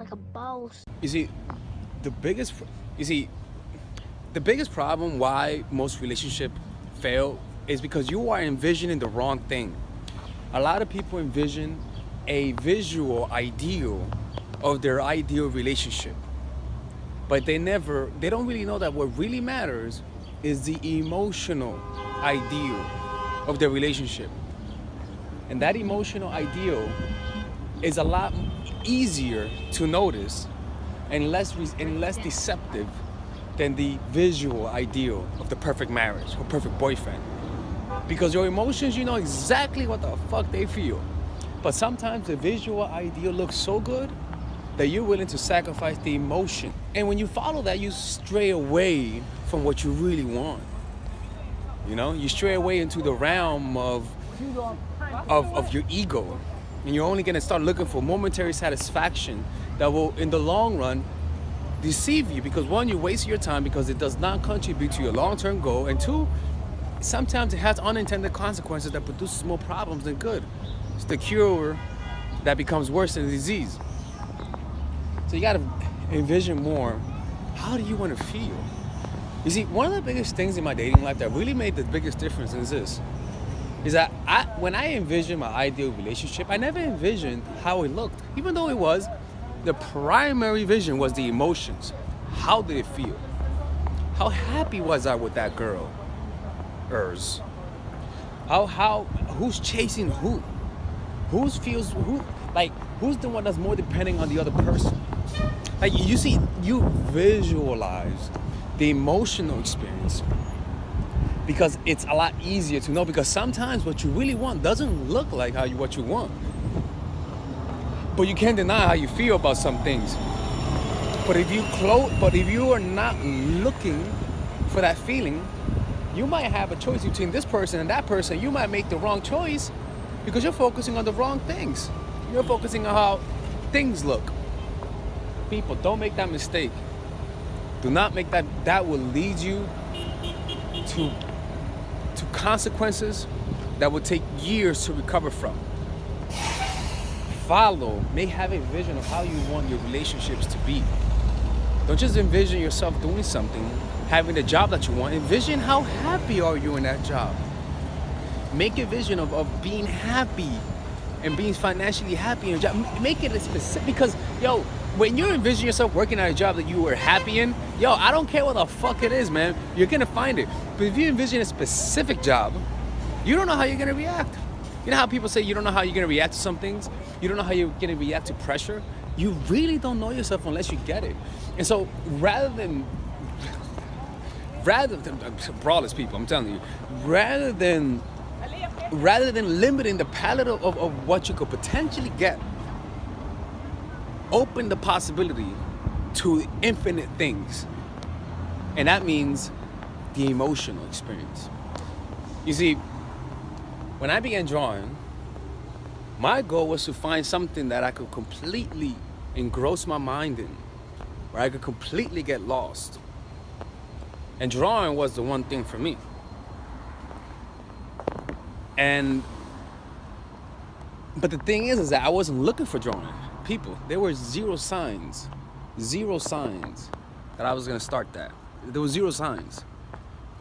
like a boss. You see, the biggest, you see, the biggest problem why most relationships fail is because you are envisioning the wrong thing. A lot of people envision a visual ideal of their ideal relationship, but they don't really know that what really matters is the emotional ideal of their relationship. And that emotional ideal is a lot easier to notice and less deceptive than the visual ideal of the perfect marriage or perfect boyfriend. Because your emotions, you know exactly what the fuck they feel. But sometimes the visual ideal looks so good that you're willing to sacrifice the emotion. And when you follow that, you stray away from what you really want. You know, you stray away into the realm of your ego. And you're only gonna start looking for momentary satisfaction that will, in the long run, deceive you. Because one, you waste your time because it does not contribute to your long-term goal. And two, sometimes it has unintended consequences that produces more problems than good. It's the cure that becomes worse than the disease. So you gotta envision more, how do you wanna feel? You see, one of the biggest things in my dating life that really made the biggest difference is this. Is that when I envisioned my ideal relationship, I never envisioned how it looked. Even though it was, the primary vision was the emotions. How did it feel? How happy was I with that girl? Who's chasing who? Who's the one that's more depending on the other person? Like, you see, you visualize the emotional experience because it's a lot easier to know, because sometimes what you really want doesn't look like what you want. But you can't deny how you feel about some things. But if you are not looking for that feeling, you might have a choice between this person and that person. You might make the wrong choice because you're focusing on the wrong things. You're focusing on how things look. People, don't make that mistake. Do not make that. That will lead you to consequences that will take years to recover from. Have a vision of how you want your relationships to be. Don't just envision yourself doing something, having the job that you want. Envision how happy are you in that job. Make a vision of being happy and being financially happy in a job. Make it a specific, because when you envision yourself working at a job that you were happy in, I don't care what the fuck it is, man. You're gonna find it. But if you envision a specific job, you don't know how you're gonna react. You know how people say you don't know how you're gonna react to some things? You don't know how you're gonna react to pressure? You really don't know yourself unless you get it. And so rather than brawlers, people, I'm telling you, rather than limiting the palette of what you could potentially get, open the possibility to infinite things. And that means the emotional experience. You see, when I began drawing, my goal was to find something that I could completely engross my mind in, where I could completely get lost. And drawing was the one thing for me. But the thing is that I wasn't looking for drawing. People, there were zero signs that I was gonna start that. There were zero signs.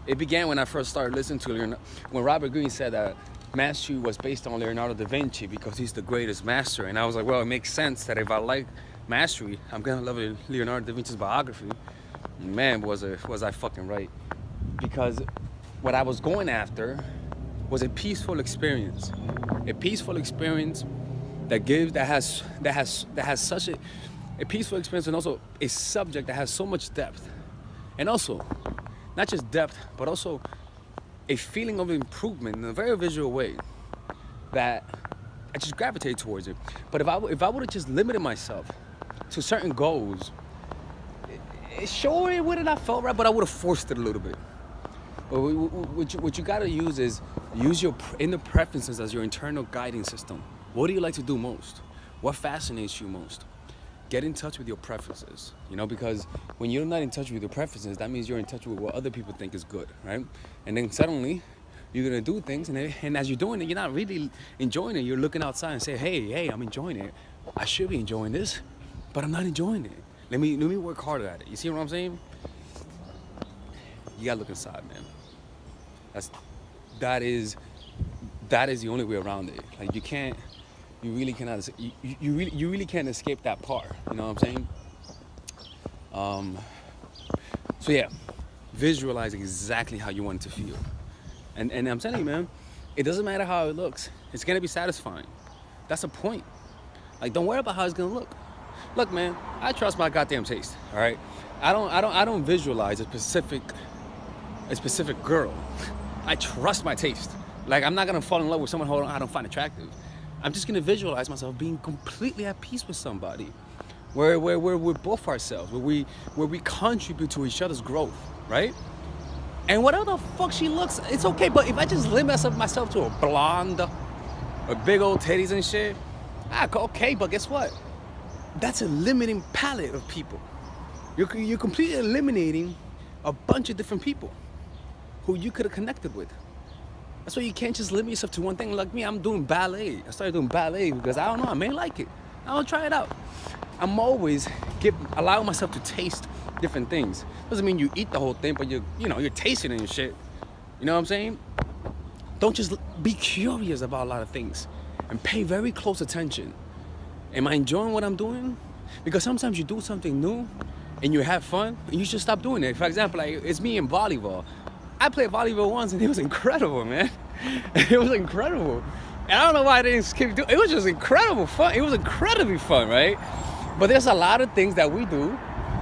It began when I first started listening to when Robert Greene said that mastery was based on Leonardo da Vinci because he's the greatest master. And I was like, well, it makes sense that if I like mastery, I'm gonna love Leonardo da Vinci's biography. Man, was I fucking right. Because what I was going after was a peaceful experience. A peaceful experience that has such a peaceful experience, and also a subject that has so much depth. And also, not just depth, but also a feeling of improvement in a very visual way that I just gravitate towards it. But if I would have just limited myself to certain goals, sure, it wouldn't have felt right, but I would have forced it a little bit. But what you gotta use your inner preferences as your internal guiding system. What do you like to do most? What fascinates you most? Get in touch with your preferences, because when you're not in touch with your preferences, that means you're in touch with what other people think is good, right? And then suddenly, you're gonna do things, and as you're doing it, you're not really enjoying it. You're looking outside and say, hey, I'm enjoying it. I should be enjoying this. but I'm not enjoying it. Let me work harder at it. You see what I'm saying? You gotta look inside, man. That's that is that is the only way around it. Like you really cannot, you really can't escape that part. You know what I'm saying? Um, so yeah, visualize exactly how you want it to feel, and I'm telling you, man, it doesn't matter how it looks. It's gonna be satisfying. That's the point. Like, don't worry about how it's gonna look. Look, man, I trust my goddamn taste. All right, I don't visualize a specific girl. I trust my taste. Like, I'm not gonna fall in love with someone who I don't find attractive. I'm just gonna visualize myself being completely at peace with somebody, where we're both ourselves, where we contribute to each other's growth, right? And whatever the fuck she looks, it's okay. But if I just limit myself to a blonde with big old titties and shit, okay. But guess what? That's a limiting palette of people. You're completely eliminating a bunch of different people who you could have connected with. That's why you can't just limit yourself to one thing. Like me, I'm doing ballet. I started doing ballet because I don't know, I may like it. I'll try it out. I'm always allowing myself to taste different things. Doesn't mean you eat the whole thing, but you're tasting it and shit. You know what I'm saying? Don't just be curious about a lot of things and pay very close attention. Am I enjoying what I'm doing? Because sometimes you do something new and you have fun and you should stop doing it. For example, like, it's me in volleyball. I played volleyball once and it was incredible, man. It was incredible. And I don't know why I didn't keep doing it. It was just incredible fun. It was incredibly fun, right? But there's a lot of things that we do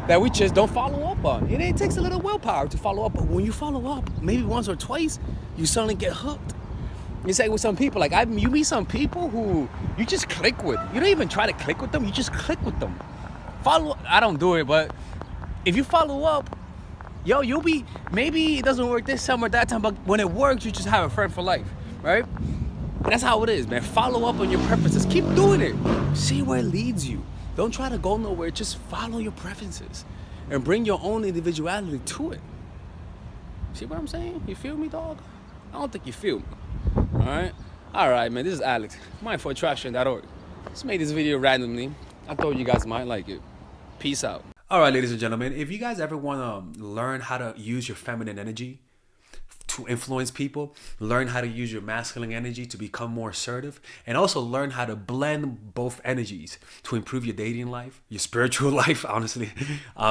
that we just don't follow up on. And it takes a little willpower to follow up. But when you follow up, maybe once or twice, you suddenly get hooked. You say with some people, like you meet some people who you just click with. You don't even try to click with them. You just click with them. I don't do it, but if you follow up, you'll be, maybe it doesn't work this time or that time, but when it works, you just have a friend for life, right? And that's how it is, man. Follow up on your preferences. Keep doing it. See where it leads you. Don't try to go nowhere. Just follow your preferences and bring your own individuality to it. See what I'm saying? You feel me, dog? I don't think you feel me. All right, man. This is Alex, mindfulattraction.org. Just made this video randomly. I thought you guys might like it. Peace out. All right, ladies and gentlemen, if you guys ever want to learn how to use your feminine energy to influence people, learn how to use your masculine energy to become more assertive, and also learn how to blend both energies to improve your dating life, your spiritual life, honestly,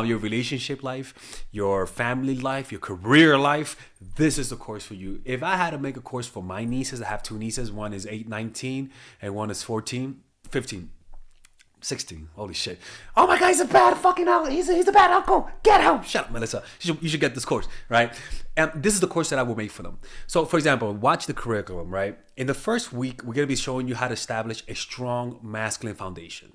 your relationship life, your family life, your career life, this is the course for you. If I had to make a course for my nieces, I have two nieces, one is 19 and one is 15. 16. Holy shit. Oh my God, he's a bad fucking uncle. He's a bad uncle. Get him. Shut up, Melissa. You should get this course, right? And this is the course that I will make for them. So, for example, watch the curriculum, right? In the first week, we're going to be showing you how to establish a strong masculine foundation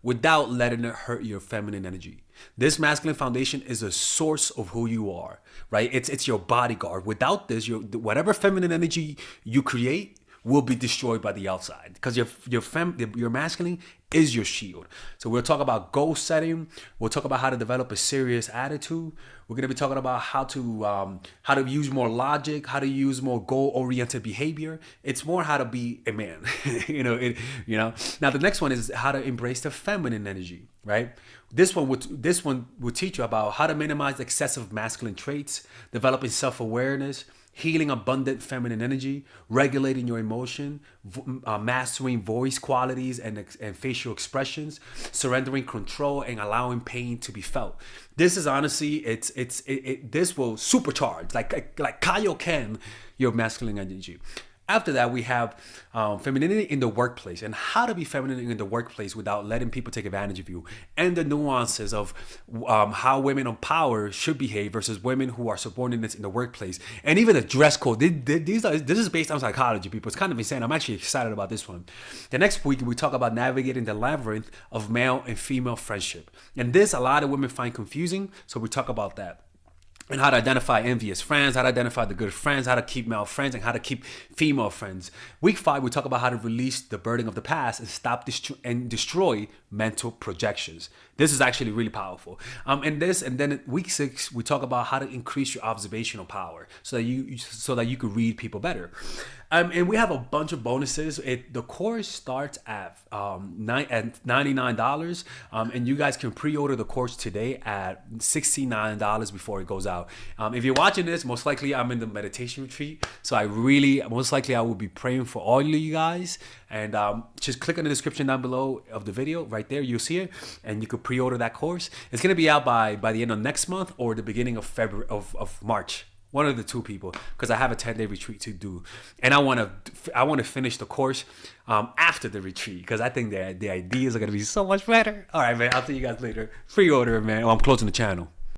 without letting it hurt your feminine energy. This masculine foundation is a source of who you are, right? It's your bodyguard. Without this, whatever feminine energy you create will be destroyed by the outside, because your masculine is your shield. So we'll talk about goal setting. We'll talk about how to develop a serious attitude. We're going to be talking about how to use more logic, how to use more goal-oriented behavior. It's more how to be a man. Now the next one is how to embrace the feminine energy, right? This one will teach you about how to minimize excessive masculine traits, developing self-awareness, healing abundant feminine energy, regulating your emotion, mastering voice qualities and facial expressions, surrendering control, and allowing pain to be felt. This is honestly, this will supercharge, like Kaioken, your masculine energy. After that, we have femininity in the workplace and how to be feminine in the workplace without letting people take advantage of you, and the nuances of how women of power should behave versus women who are subordinates in the workplace, and even the dress code. This is based on psychology, people. It's kind of insane. I'm actually excited about this one. The next week, we talk about navigating the labyrinth of male and female friendship. And this, a lot of women find confusing, so we talk about that. And how to identify envious friends, how to identify the good friends, how to keep male friends, and how to keep female friends. Week 5, we talk about how to release the burden of the past and stop and destroy mental projections. This is actually really powerful. And then week 6, we talk about how to increase your observational power so that you can read people better. And we have a bunch of bonuses. The course starts at $99, and you guys can pre-order the course today at $69 before it goes out. If you're watching this, most likely I'm in the meditation retreat, so most likely I will be praying for all of you guys. And just click on the description down below of the video. Right there, you'll see it, and you can pre-order that course. It's gonna be out by the end of next month or the beginning of February of March. One of the two people, because I have a 10-day retreat to do, and I want to finish the course after the retreat, because I think the ideas are gonna be so much better. All right, man. I'll see you guys later. Pre-order, man. Oh, I'm closing the channel.